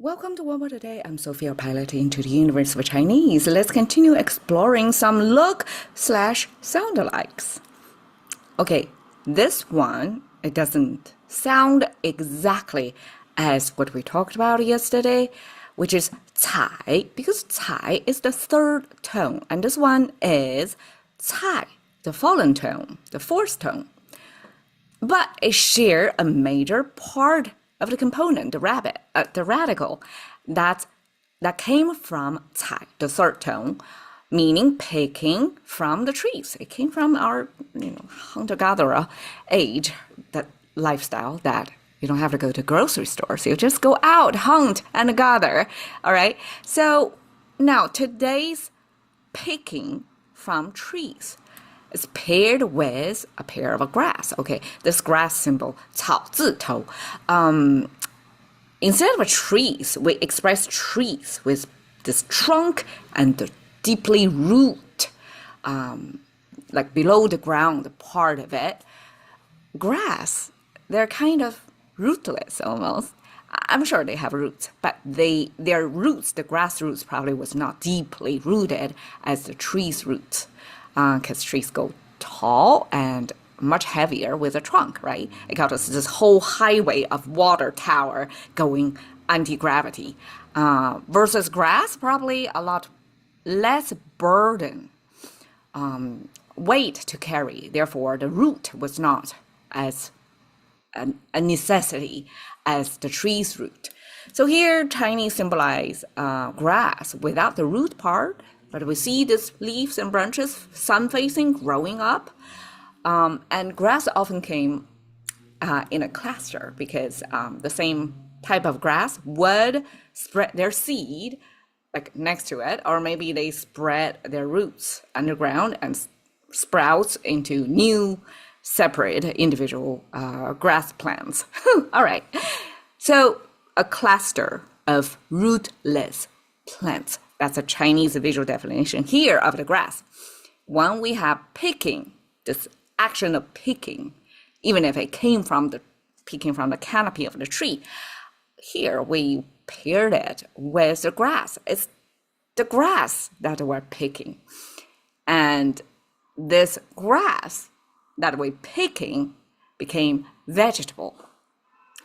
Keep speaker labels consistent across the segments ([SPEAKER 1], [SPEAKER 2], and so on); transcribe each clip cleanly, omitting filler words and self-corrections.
[SPEAKER 1] Welcome to One Word a Day. I'm Sophie, your pilot into the universe of Chinese. Let's continue exploring some look/sound alikes. Okay, this one, it doesn't sound exactly as what we talked about yesterday, which is cai, because cai is the third tone, and this one is cai, the fallen tone, the fourth tone. But it shares a major part of the component, the radical, that came from cai, the third tone, meaning picking from the trees. It came from our, hunter-gatherer age, that lifestyle that you don't have to go to grocery stores. You just go out, hunt, and gather. All right. So now today's picking from trees is paired with a pair of grass. Okay, this grass symbol, 草字头. Instead of trees, we express trees with this trunk and the deeply root, like below the ground part of it. Grass, they're kind of rootless almost. I'm sure they have roots, but their roots, the grass roots, probably was not deeply rooted as the tree's roots. Because trees go tall and much heavier with a trunk, right? It got us this whole highway of water tower going anti-gravity. Versus grass, probably a lot less burden, weight to carry. Therefore, the root was not as a necessity as the tree's root. So here, Chinese symbolize grass without the root part. But we see these leaves and branches, sun-facing, growing up. And grass often came in a cluster because the same type of grass would spread their seed like next to it, or maybe they spread their roots underground and sprouts into new, separate, individual grass plants. All right. So a cluster of rootless plants. That's a Chinese visual definition here of the grass. When we have picking, this action of picking, even if it came from the picking from the canopy of the tree, here we paired it with the grass. It's the grass that we're picking. And this grass that we're picking became vegetable.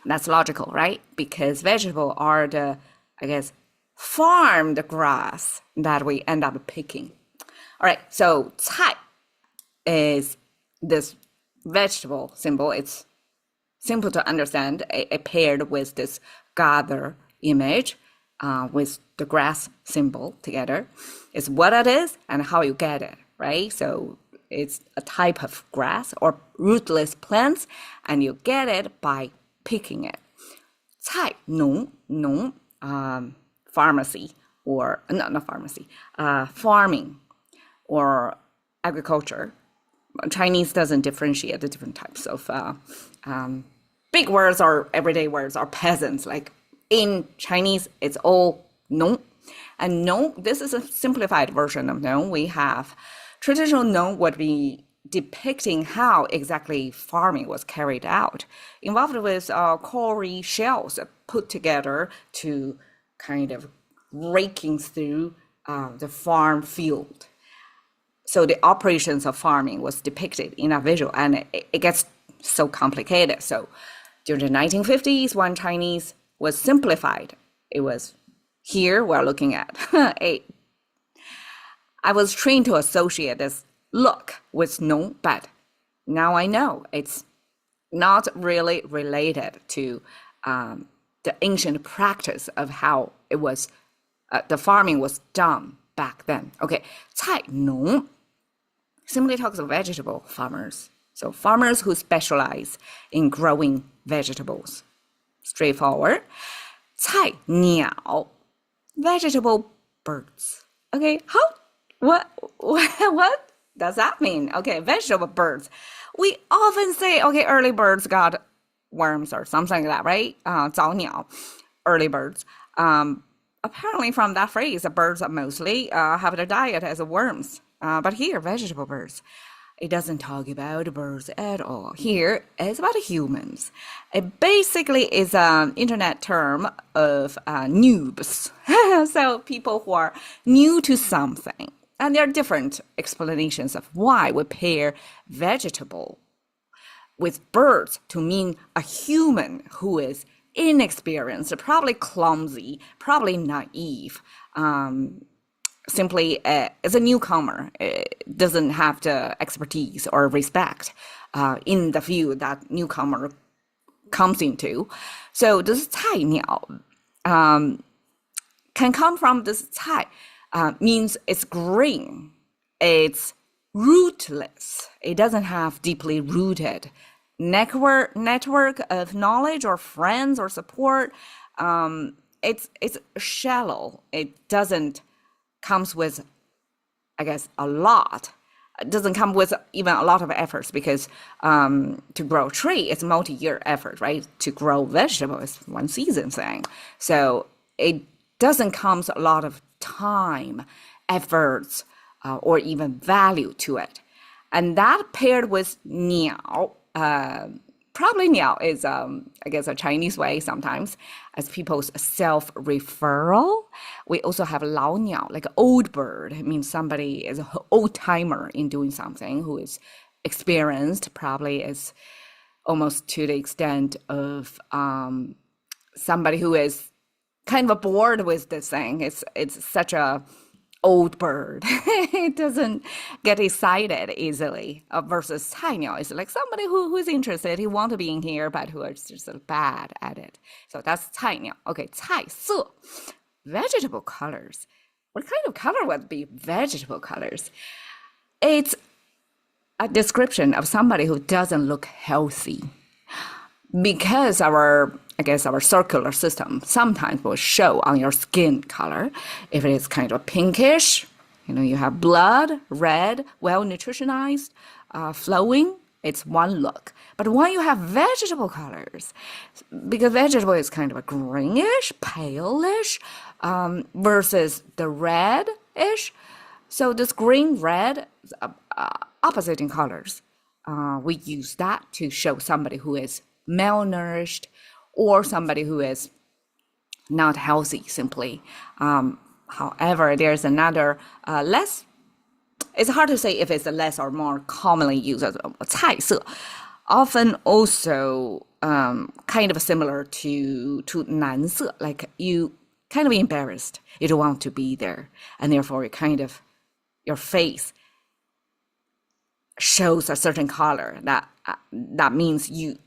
[SPEAKER 1] That's logical, right? Because vegetable are the, farmed grass that we end up picking. All right, so cai is this vegetable symbol. It's simple to understand. It paired with this gather image with the grass symbol together. It's what it is and how you get it, right? So it's a type of grass or rootless plants, and you get it by picking it. Cai, 农, pharmacy, or not pharmacy, farming or agriculture. Chinese doesn't differentiate the different types of big words or everyday words or peasants. Like in Chinese, it's all 农. And 农, this is a simplified version of 农. We have traditional 农 would be depicting how exactly farming was carried out, involved with quarry shells put together to kind of raking through the farm field. So the operations of farming was depicted in a visual, and it gets so complicated. So during the 1950s, when Chinese was simplified, it was here we're looking at. I was trained to associate this look with 农, but now I know it's not really related to the ancient practice of how it was, the farming was done back then. Okay, 菜农 simply talks of vegetable farmers. So farmers who specialize in growing vegetables. Straightforward. 菜鸟 vegetable birds. Okay, what does that mean? Okay, vegetable birds. We often say, okay, early birds got worms or something like that, right? 早鸟, early birds. Apparently from that phrase, the birds mostly have their diet as worms. But here, vegetable birds. It doesn't talk about birds at all. Here, it's about humans. It basically is an internet term of noobs. So people who are new to something. And there are different explanations of why we pair vegetable with birds to mean a human who is inexperienced, probably clumsy, probably naive. Simply as a newcomer, doesn't have the expertise or respect in the field that newcomer comes into. So this 菜鸟 can come from this 菜 means it's green, it's rootless, it doesn't have deeply rooted network of knowledge or friends or support. It's shallow. It doesn't comes with, I guess, a lot. It doesn't come with even a lot of efforts because to grow a tree, it's multi-year effort, right? To grow vegetable is one season thing. So it doesn't come with a lot of time, efforts, or even value to it. And that paired with 鸟, probably 鸟 is, I guess, a Chinese way sometimes as people's self-referral. We also have 老鸟, like an old bird. It means somebody is an old-timer in doing something who is experienced, probably is almost to the extent of somebody who is kind of bored with this thing. It's such a old bird. It doesn't get excited easily. Versus 菜鸟 is like somebody who is interested, he want to be in here, but who is just bad at it. So that's 菜鸟. Okay, 菜色, vegetable colors. What kind of color would be vegetable colors? It's a description of somebody who doesn't look healthy. Because our circular system sometimes will show on your skin color. If it is kind of pinkish, you have blood, red, well nutritionized, flowing, it's one look. But when you have vegetable colors, because vegetable is kind of a greenish, palish, versus the reddish. So this green, red, opposite in colors. We use that to show somebody who is malnourished or somebody who is not healthy simply. However, there's another less, it's hard to say if it's a less or more commonly used as 菜色, often also kind of similar to 蓝色, like you kind of embarrassed, you don't want to be there, and therefore your face shows a certain color that means you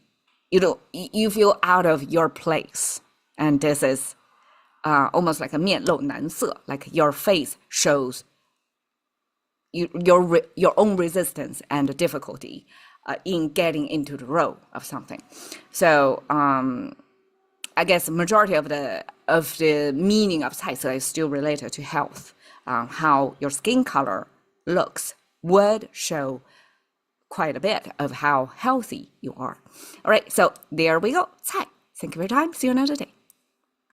[SPEAKER 1] feel out of your place, and this is almost like a 面露难色, like your face shows your own resistance and difficulty in getting into the role of something. So I guess the majority of the meaning of 菜色 is still related to health. How your skin color looks would show quite a bit of how healthy you are. All right, so there we go. 菜. Thank you for your time. See you another day.